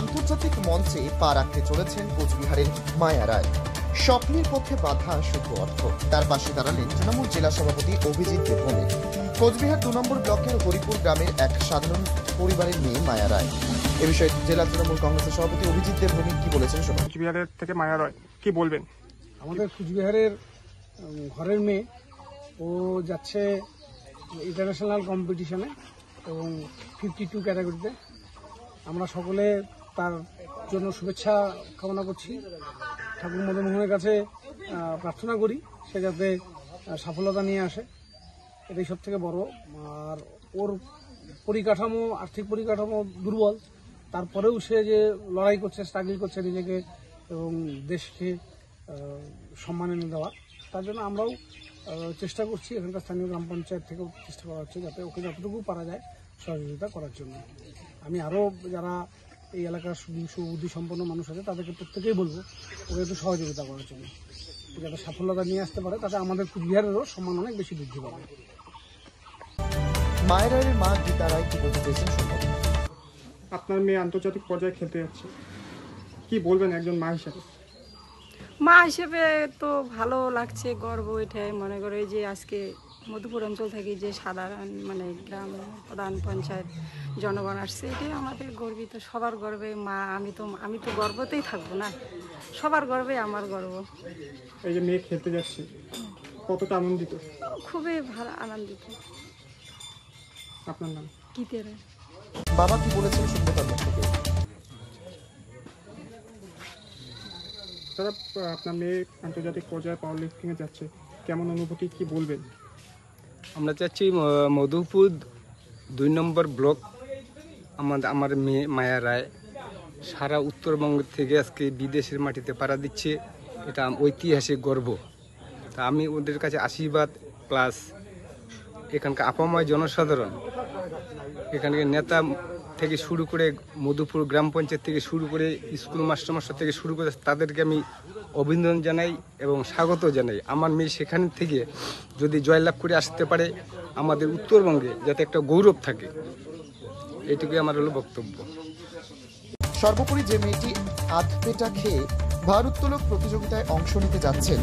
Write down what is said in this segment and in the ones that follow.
আন্তর্জাতিক মঞ্চে পা রাখতে চলেছেন কোচবিহারের মায়া রায়। স্বপ্নের পথে বাধা শুধু অর্থ, তার পাশে দাঁড়ালেন তৃণমূল জেলা সভাপতি অভিজিৎ দেবভৌমিক। কোচবিহার 2 নম্বর ব্লকের হরিপুর গ্রামের এক সাধারণ পরিবারের মেয়ে মায়া রায়। এ বিষয়ে জেলা তৃণমূল কংগ্রেসের সভাপতি অভিজিৎ দেবভৌমিক কি বলেছেন শোনান। কোচবিহারের থেকে মায়া রায় কি বলবেন? আমাদের কোচবিহারের ঘরের মেয়ে, ও যাচ্ছে ইন্টারন্যাশনাল কম্পিটিশনে এবং 52 ক্যাটাগরিতে। আমরা সকলে তার জন্য শুভেচ্ছা কামনা করছি। ঠাকুর মদন মোহনের কাছে প্রার্থনা করি সে যাতে সফলতা নিয়ে আসে, এটাই সব থেকে বড়। আর ওর পরিকাঠামো, আর্থিক পরিকাঠামো দুর্বল, তারপরেও সে যে লড়াই করছে, স্ট্রাগল করছে নিজেকে এবং দেশকে সম্মান এনে দেওয়া, তার জন্য আমরাও চেষ্টা করছি। এখানকার স্থানীয় গ্রাম পঞ্চায়েত থেকেও চেষ্টা করা হচ্ছে যাতে ওকে যতটুকু পারা যায় সহযোগিতা করার জন্য। আমি আরও যারা এই এলাকার সুবুদ্ধি সম্পন্ন মানুষ আছে তাদেরকে প্রত্যেকেই বলবো ওকে একটু সহযোগিতা করার জন্য, যাতে সাফল্যতা নিয়ে আসতে পারে, তাতে আমাদের কোচবিহারেরও সম্মান অনেক বেশি বৃদ্ধি পাবে। মায়া রায়ের মা গীতা রায় কি বলতে চেয়েছেন শুনুন। আপনার মেয়ে আন্তর্জাতিক পর্যায়ে খেলতে যাচ্ছে, কি বলবেন একজন মা হিসেবে? মা হিসেবে তো ভালো লাগছে, গর্ব এটাই মনে করে যে আজকে মধুপুর অঞ্চল থেকে যে সাধারণ গ্রাম প্রধান পঞ্চায়েত জনগণ আসছে, এটাই আমাদের গর্বিত, সবার গর্বে মা। আমি তো গর্বতেই থাকবো না, সবার গর্বে আমার গর্ব। এই যে মেয়ে খেলতে যাচ্ছে, কতটা আনন্দিত? খুবই ভালো আনন্দিত। আপনার নাম? গীতা রায়। বাবা কি বলেছেন শুনতে তার মুখ থেকে। দাদা, আপনার মেয়ে আন্তর্জাতিক পর্যায়ে পাওয়ার লিফটিংয়ে যাচ্ছে, কেমন অনুভূতি, কি বলবেন? আমরা চাচ্ছি মধুপুর 2 নম্বর ব্লক আমার মেয়ে মায়া রায় সারা উত্তরবঙ্গ থেকে আজকে বিদেশের মাটিতে পাড়া দিচ্ছে, এটা ঐতিহাসিক গর্ব। তা আমি ওদের কাছে আশীর্বাদ প্লাস এখানকার আপাময় জনসাধারণ, এখানকার নেতা থেকে শুরু করে মধুপুর গ্রাম পঞ্চায়েত থেকে শুরু করে স্কুল মাস্টার থেকে শুরু করে তাদেরকে আমি অভিনন্দন জানাই এবং স্বাগত জানাই। আমার মেয়ে সেখান থেকে যদি জয়লাভ করে আসতে পারে, আমাদের উত্তরবঙ্গে যাতে একটা গৌরব থাকে, এটুকুই আমার হলো বক্তব্য। সর্বোপরি যে মেয়েটি আধপেটা খেয়ে ভারোত্তোলক প্রতিযোগিতায় অংশ নিতে যাচ্ছেন,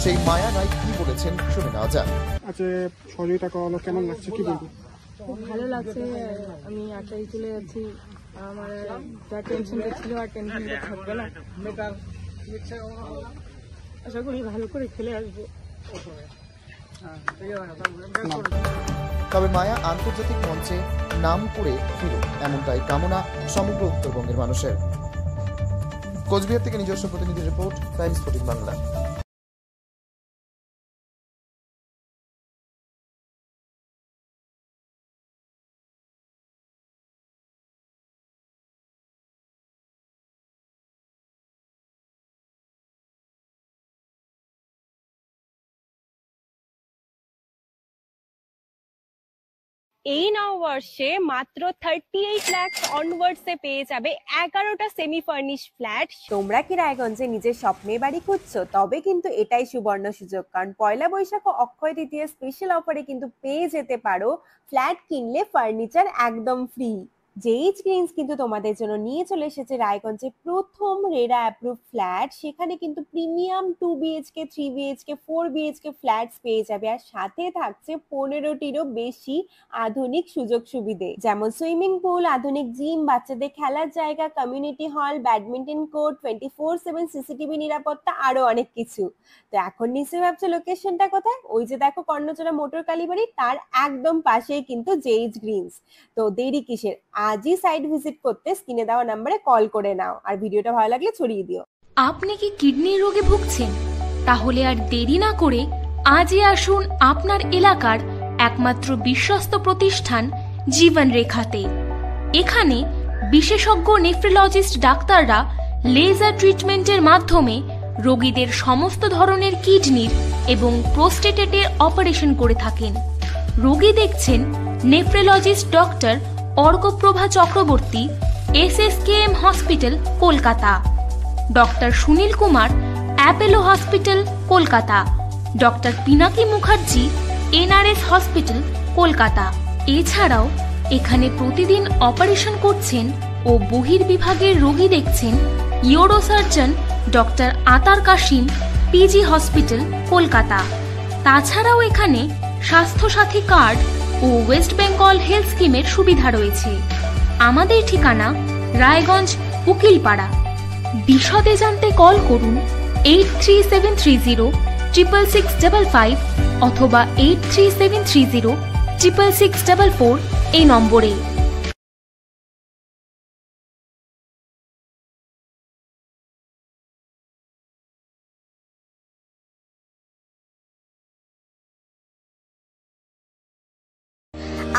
সেই মায়া রায় কি বলেছেন শুনে নেওয়া যাক। আচ্ছা, সহযোগিতা করালো, কেমন লাগছে, কি বলবো? খুব ভালো লাগছে। আমি আটাই চলে যাচ্ছি, আমার যা টেনশনটা ছিল আর টেনশনটা থাকবে না। আশা করি ভালো করে খেলে আসবো। তবে মায়া আন্তর্জাতিক মঞ্চে নাম করে ফিরুক, এমনটাই কামনা সমগ্র উত্তরবঙ্গের মানুষের। কোচবিহার থেকে নিজস্ব প্রতিনিধি রিপোর্ট, টাইমস 14 বাংলা। এই নববর্ষে মাত্র 38 লাখ অনওয়ার্ডসে পেয়ে যাবে 11টা সেমি ফার্নিশ ফ্ল্যাট। তোমরা কি রায়গঞ্জে নিজের স্বপ্নের বাড়ি খুঁজছো? তবে কিন্তু এটাই সুবর্ণ সুযোগ, কারণ পয়লা বৈশাখ ও অক্ষয় তৃতীয়া স্পেশাল অফারে কিন্তু পেয়ে যেতে পারো ফ্ল্যাট কিনলে ফার্নিচার একদম ফ্রি। জেইচ গ্রিনস কিন্তু তোমাদের জন্য নিয়ে চলে এসেছে রায়গঞ্জে প্রথম রেরা অ্যাপ্রুভ ফ্ল্যাট। সেখানে কিন্তু premium 2 BHK 3 BHK 4 BHK flats পেয়ে যাবে, আর সাথে থাকছে 15টিরও বেশি আধুনিক সুযোগ সুবিধে, যেমন সুইমিং পুল, আধুনিক জিম, বাচ্চাদের খেলার জায়গা, community hall, badminton court, 24/7 CCTV নিরাপত্তা, আরো অনেক কিছু। তো এখন নিশ্চয়ই ভাবছো লোকেশনটা কোথায়? ওই যে দেখো কর্ণচড়া মোটর কালীবাড়ি, তার একদম পাশেই কিন্তু জেইচ গ্রিনস। তো দেরি কিসের? আজই সাইট ভিজিট করতে স্ক্রিনে দেওয়া নম্বরে কল করে নাও, আর ভিডিওটা ভালো লাগলে ছড়িয়ে দিও। আপনি কি কিডনির রোগে ভুগছেন? তাহলে আর দেরি না করে আজই আসুন আপনার এলাকার একমাত্র বিশ্বস্ত প্রতিষ্ঠান জীবন রেখাতে। এখানে বিশেষজ্ঞ নেফ্রোলজিস্ট ডাক্তাররা লেজার ট্রিটমেন্টের মাধ্যমে রোগীদের সমস্ত ধরনের কিডনির এবং প্রোস্টেটের অপারেশন করে থাকেন। রোগী দেখছেন nephrologist doctor Arkaprava Chakraborty, SSKM hospital, Kolkata; doctor Sunil Kumar, Apollo hospital, Kolkata; doctor Pinaki Mukherjee, NRS hospital, Kolkata. এছাড়াও এখানে প্রতিদিন অপারেশন করছেন ও বহির্বিভাগের রোগী দেখছেন ইউরোসার্জন ডক্টর আতার কাশিম, পিজি হসপিটাল, কলকাতা। তাছাড়াও এখানে স্বাস্থ্যসাথী কার্ড ও ওয়েস্ট বেঙ্গল হেলথ স্কিমের সুবিধা রয়েছে। আমাদের ঠিকানা রায়গঞ্জ, উকিলপাড়া। বিশদে জানতে কল করুন 8373066655 অথবা 8373066644 এই নম্বরে।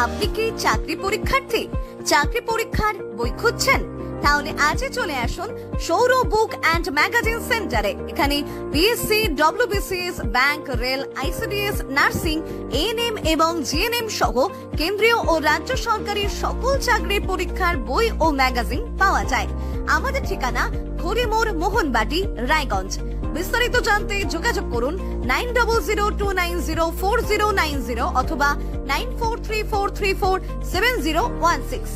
আপনি কি চাকরি পরীক্ষার্থী? চাকরি পরীক্ষার বই খুঁজছেন? তাহলে আজই চলে আসুন সৌরভ বুক অ্যান্ড ম্যাগাজিন সেন্টারে। এখানে BSc, WBCS, bank, rail, ICDS, nursing, ANM এবং জিএনএম সহ কেন্দ্রীয় ও রাজ্য সরকারি সকল চাকরির পরীক্ষার বই ও ম্যাগাজিন পাওয়া যায়। আমাদের ঠিকানা হরিমোড়, মোহনবাটি, রায়গঞ্জ। বিস্তারিত জানতে যোগাযোগ করুন 9002904090 অথবা 9434347016।